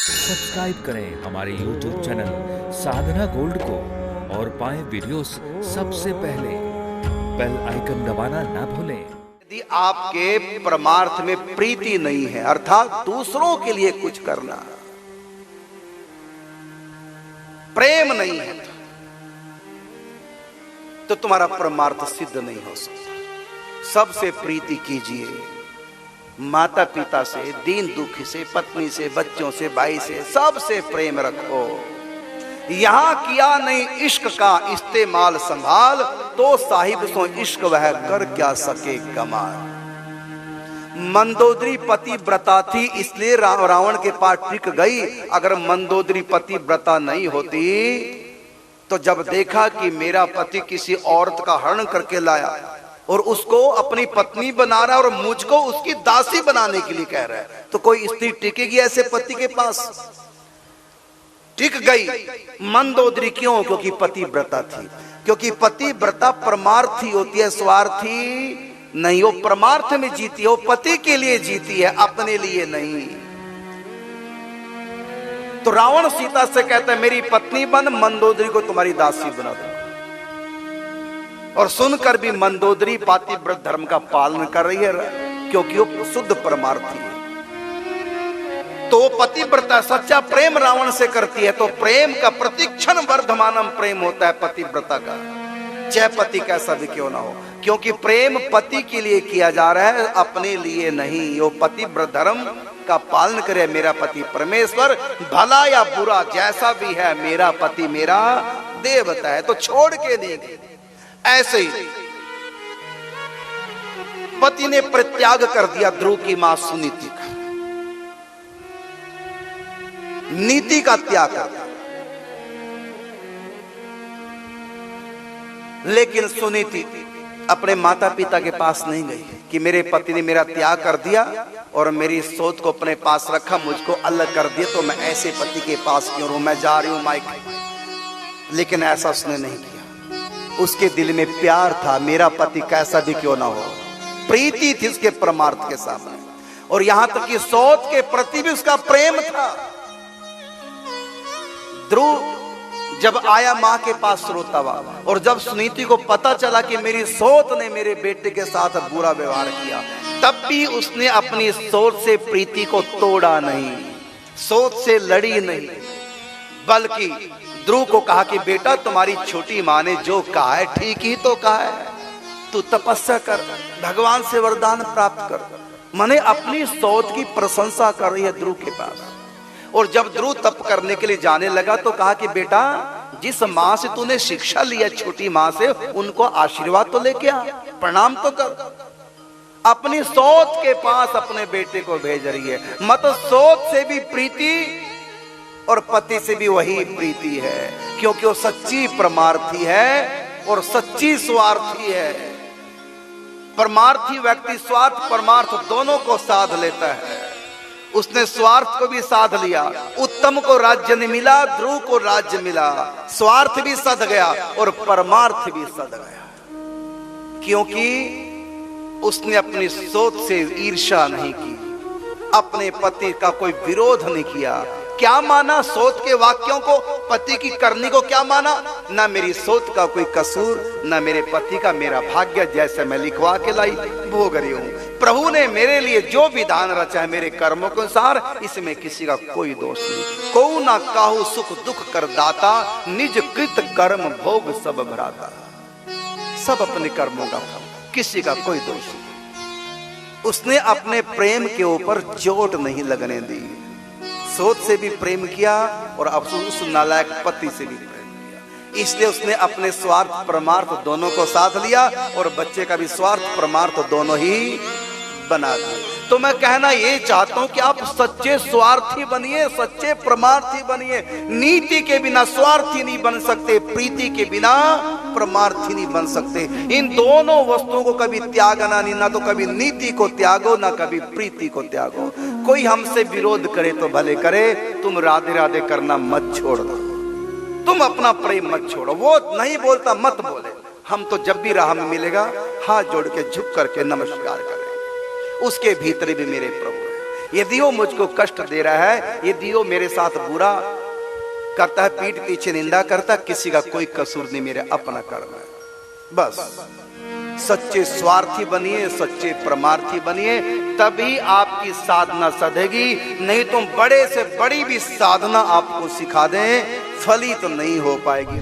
Subscribe करें हमारे YouTube channel साधना gold को और पाएं वीडियोस सबसे पहले। बेल आइकन दबाना ना भूलें। यदि आपके परमार्थ में प्रीति नहीं है, अर्थात दूसरों के लिए कुछ करना, प्रेम नहीं है, तो तुम्हारा परमार्थ सिद्ध नहीं हो सकता। सबसे प्रीति कीजिए, माता पिता से, दीन दुखी से, पत्नी से, बच्चों से, भाई से, सबसे प्रेम रखो। यहां किया नहीं इश्क का इस्तेमाल संभाल, तो साहिब सो इश्क वह कर क्या सके कमाल। मंदोदरी पति व्रता थी, इसलिए रावण के पास टिक गई। अगर मंदोदरी पति व्रता नहीं होती तो जब देखा कि मेरा पति किसी औरत का हरण करके लाया और उसको अपनी पत्नी बना रहा है और मुझको उसकी दासी बनाने के लिए कह रहा है, तो कोई स्त्री टिकेगी ऐसे पति के पास? टिक गई मंदोदरी। क्यों? क्योंकि पति व्रता थी। क्योंकि पति व्रता परमार्थी होती है, स्वार्थी नहीं। वो परमार्थ में जीती है, वो पति के लिए जीती है, अपने लिए नहीं। तो रावण सीता से कहता है मेरी पत्नी बन, मंदोदरी को तुम्हारी दासी बना दो। और सुनकर भी मंदोदरी पातिव्रत धर्म का पालन कर रही है, क्योंकि वो शुद्ध परमार्थी है। तो वो पतिव्रता सच्चा प्रेम रावण से करती है। तो प्रेम का प्रतिक्षण वर्धमानम प्रेम होता है पतिव्रता का, चाहे पति कैसा भी क्यों ना हो। क्योंकि प्रेम पति के लिए किया जा रहा है, अपने लिए नहीं। वो पतिव्रत धर्म का पालन करे। मेरा पति परमेश्वर, भला या बुरा जैसा भी है, मेरा पति मेरा देवता है, तो छोड़ के नहीं। ऐसे ही पति ने परित्याग कर दिया ध्रुव की मां सुनीति का, नीति का त्याग कर दिया। लेकिन सुनीति अपने माता पिता के पास नहीं गई कि मेरे पति ने मेरा त्याग कर दिया और मेरी सोच को अपने पास रखा, मुझको अलग कर दिया, तो मैं ऐसे पति के पास क्यों रहूं, मैं जा रही हूं मायके। लेकिन ऐसा उसने नहीं किया। उसके दिल में प्यार था, मेरा पति कैसा भी क्यों ना हो। प्रीति थी उसके परमार्थ के सामने, और यहां तक कि सोच के प्रति भी उसका प्रेम था। ध्रुव जब आया मां के पास रोता हुआ, और जब सुनीति को पता चला कि मेरी सोच ने मेरे बेटे के साथ बुरा व्यवहार किया, तब भी उसने अपनी सोच से प्रीति को तोड़ा नहीं, सोच से लड़ी नहीं, बल्कि ध्रुव को कहा कि बेटा तुम्हारी छोटी मां ने जो कहा है ठीक ही तो कहा है, तू तपस्या कर, भगवान से वरदान प्राप्त कर। मैंने अपनी सोच की प्रशंसा कर रही है ध्रुव के पास। और जब ध्रुव तप करने के लिए जाने लगा तो कहा कि बेटा जिस मां से तूने शिक्षा लिया, छोटी मां से, उनको आशीर्वाद तो लेके आ, प्रणाम तो कर। अपनी सोच के पास अपने बेटे को भेज रही है। मत सोच से भी प्रीति और पति से भी वही प्रीति है, क्योंकि वो सच्ची परमार्थी है और सच्ची स्वार्थी है। परमार्थी व्यक्ति स्वार्थ परमार्थ दोनों को साध लेता है। उसने स्वार्थ को भी साध लिया। उत्तम को राज्य नहीं मिला, ध्रुव को राज्य मिला। स्वार्थ भी सध गया और परमार्थ भी सध गया, क्योंकि उसने अपनी सोच से ईर्ष्या नहीं की, अपने पति का कोई विरोध नहीं किया। क्या माना? सोच के वाक्यों को, पति की करनी को क्या माना? ना मेरी सोच का कोई कसूर, ना मेरे पति का, मेरा भाग्य जैसे मैं लिखवा के लाई भोग रही हूं। प्रभु ने मेरे लिए जो विधान रचा है मेरे कर्मों के अनुसार, इसमें किसी का कोई दोष नहीं। को ना काहू सुख दुख कर दाता, निज कृत कर्म भोग सब भराता। सब अपने कर्मों का फल, किसी का कोई दोष नहीं। उसने अपने प्रेम के ऊपर चोट नहीं लगने दी। सोच से भी प्रेम किया और अब उस नालायक पति से भी प्रेम किया। इसलिए उसने अपने स्वार्थ परमार्थ दोनों को साध लिया और बच्चे का भी स्वार्थ परमार्थ दोनों ही बना दिया। तो मैं कहना ये चाहता हूं कि आप सच्चे स्वार्थी बनिए, सच्चे परमार्थी बनिए। नीति के बिना स्वार्थी नहीं बन सकते, प्रीति के बिना परमार्थी नहीं बन सकते। इन दोनों वस्तुओं को कभी त्यागना नहीं, ना तो कभी नीति को त्यागो, ना कभी प्रीति को त्यागो। कोई हमसे विरोध करे तो भले करे, तुम राधे राधे करना मत छोड़ दो, तुम अपना प्रेम मत छोड़ो। वो नहीं बोलता मत बोले, हम तो जब भी राह में मिलेगा हाथ जोड़ के झुक करके नमस्कार करें। उसके भीतर भी मेरे प्रभु है। यदि वो मुझको कष्ट दे रहा है, यदि वो मेरे साथ बुरा करता है, पीठ पीछे निंदा करता, किसी का कोई कसूर नहीं, मेरा अपना कर्म है। बस सच्चे स्वार्थी बनिए, सच्चे परमार्थी बनिए, तभी आपकी साधना सधेगी। नहीं तो बड़े से बड़ी भी साधना आपको सिखा दें, फलित तो नहीं हो पाएगी।